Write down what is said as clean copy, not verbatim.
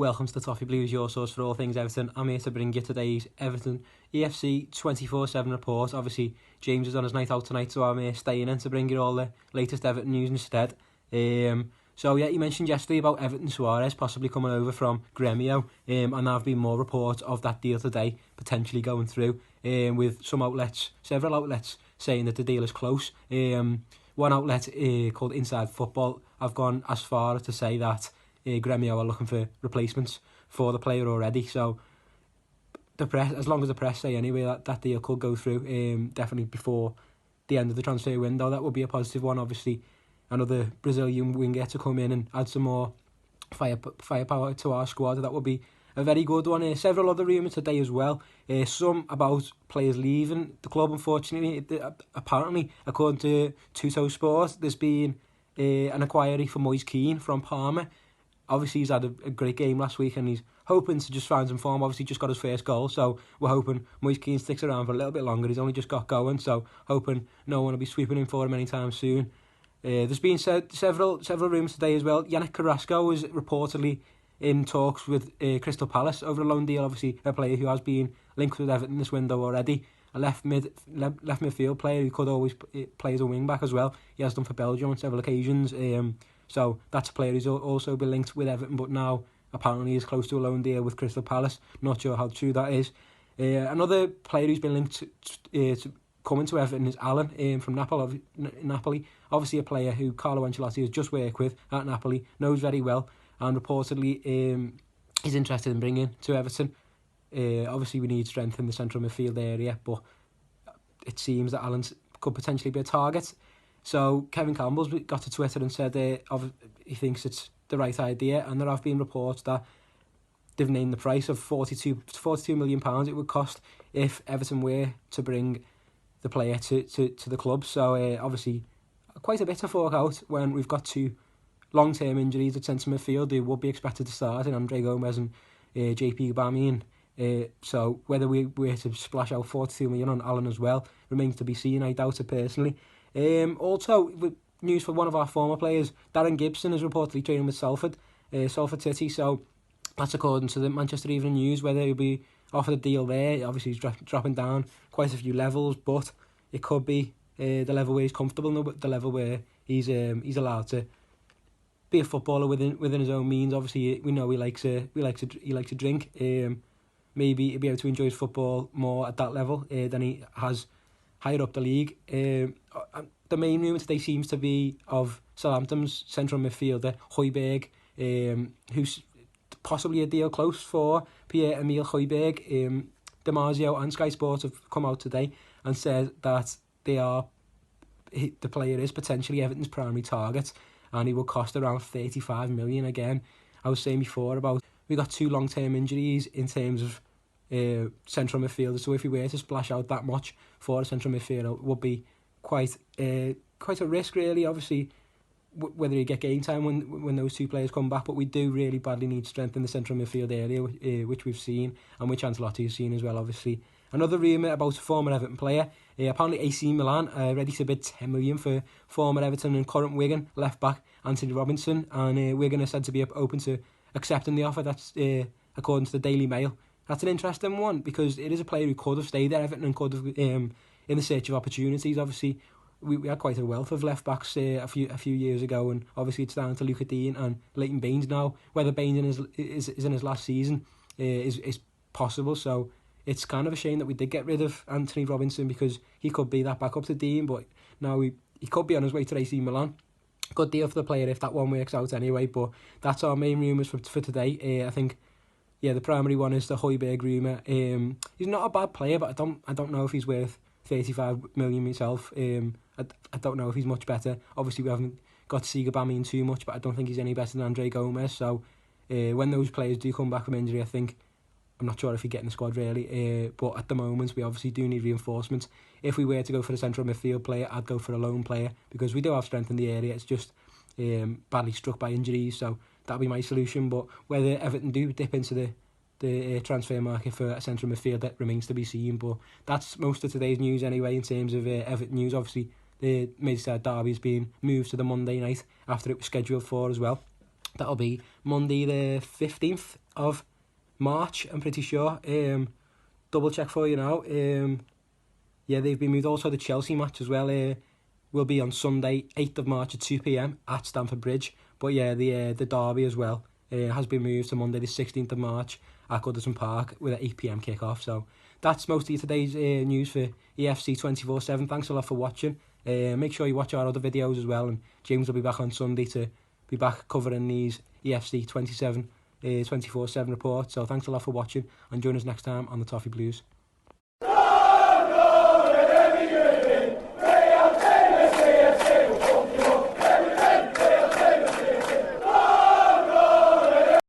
Welcome to the Toffee Blues, your source for all things Everton. I'm here to bring you today's Everton EFC 24/7 report. Obviously, James is on his night out tonight, so I'm here staying in to bring you all the latest Everton news instead. You mentioned yesterday about Everton Suarez possibly coming over from Gremio, and there have been more reports of that deal today potentially going through, with several outlets saying that the deal is close. One outlet called Inside Football have gone as far as to say that Gremio are looking for replacements for the player already. So the press, as long as the press say anyway that deal could go through, definitely before the end of the transfer window, that would be a positive one. Obviously, another Brazilian winger to come in and add some more firepower to our squad. That would be a very good one. Several other rumours today as well. Some about players leaving the club, unfortunately. Apparently, according to Tutto Sport, there's been an inquiry for Moise Kean from Parma. Obviously, he's had a great game last week and he's hoping to just find some form. Obviously, just got his first goal, so we're hoping Moise Kean sticks around for a little bit longer. He's only just got going, so hoping no one will be sweeping him for him anytime soon. There's been several rumours today as well. Yannick Carrasco was reportedly in talks with Crystal Palace over a loan deal. Obviously, a player who has been linked with Everton this window already. A left midfield player who could always play as a wing back as well. He has done for Belgium on several occasions. So that's a player who's also been linked with Everton, but now apparently is close to a loan deal with Crystal Palace. Not sure how true that is. Another player who's been linked to coming to Everton is Alan from Napoli. Obviously a player who Carlo Ancelotti has just worked with at Napoli, knows very well, and reportedly is interested in bringing to Everton. Obviously we need strength in the central midfield area, but it seems that Alan could potentially be a target. So Kevin Campbell's got to Twitter and said he thinks it's the right idea, and there have been reports that they've named the price of £42 million it would cost if Everton were to bring the player to the club. So obviously quite a bit to fork out when we've got two long-term injuries at centre midfield who would be expected to start in Andre Gomes and JP Aubameyang. So whether we were to splash out £42 million on Alan as well remains to be seen. I doubt it personally. Also, with news for one of our former players, Darren Gibson is reportedly training with Salford City. So that's according to the Manchester Evening News. Whether he'll be offered a deal there, obviously he's dropping down quite a few levels, but it could be the level where he's comfortable, the level where he's allowed to be a footballer within his own means. Obviously, we know he likes to drink. Maybe he'll be able to enjoy his football more at that level than he has higher up the league. The main rumour today seems to be of Southampton's central midfielder Højbjerg, who's possibly a deal close for Pierre-Emile Højbjerg. Damasio and Sky Sports have come out today and said that the player is potentially Everton's primary target, and he will cost around 35 million. Again, I was saying before about we got two long-term injuries in terms of central midfielders, so if we were to splash out that much for a central midfielder, it would be quite a risk, really. Obviously, whether you get game time when those two players come back, but we do really badly need strength in the central midfield area, which we've seen and which Ancelotti has seen as well. Obviously, another rumour about a former Everton player. Apparently, AC Milan are ready to bid 10 million for former Everton and current Wigan left back Anthony Robinson, and Wigan are said to be open to accepting the offer. That's according to the Daily Mail. That's an interesting one because it is a player who could have stayed at Everton and could have in the search of opportunities. Obviously, we had quite a wealth of left backs a few years ago, and obviously it's down to Luca Dean and Leighton Baines now. Whether Baines is in his last season is possible. So it's kind of a shame that we did get rid of Anthony Robinson because he could be that backup to Dean, but now he could be on his way to AC Milan. Good deal for the player if that one works out anyway. But that's our main rumours for today. I think. Yeah, the primary one is the Højbjerg rumour. He's not a bad player, but I don't know if he's worth 35 million myself. I don't know if he's much better. Obviously, we haven't got to see Aubameyang too much, but I don't think he's any better than Andre Gomes. So when those players do come back from injury, I'm not sure if he'd get in the squad really. But at the moment, we obviously do need reinforcements. If we were to go for a central midfield player, I'd go for a lone player because we do have strength in the area. It's just badly struck by injuries, so that'll be my solution. But whether Everton do dip into the transfer market for a central midfield, that remains to be seen. But that's most of today's news anyway in terms of Everton news. Obviously, the Merseyside derby has been moved to the Monday night after it was scheduled for as well. That'll be Monday the 15th of March, I'm pretty sure. Double check for you now. Yeah, they've been moved. Also, the Chelsea match as well will be on Sunday, 8th of March at 2 p.m. at Stamford Bridge. But yeah, the derby as well has been moved to Monday the 16th of March at Goodison Park with an 8 p.m. kick-off. So that's mostly today's news for EFC 24/7. Thanks a lot for watching. Make sure you watch our other videos as well, and James will be back on Sunday to be back covering these EFC 24/7 reports. So thanks a lot for watching, and join us next time on the Toffee Blues.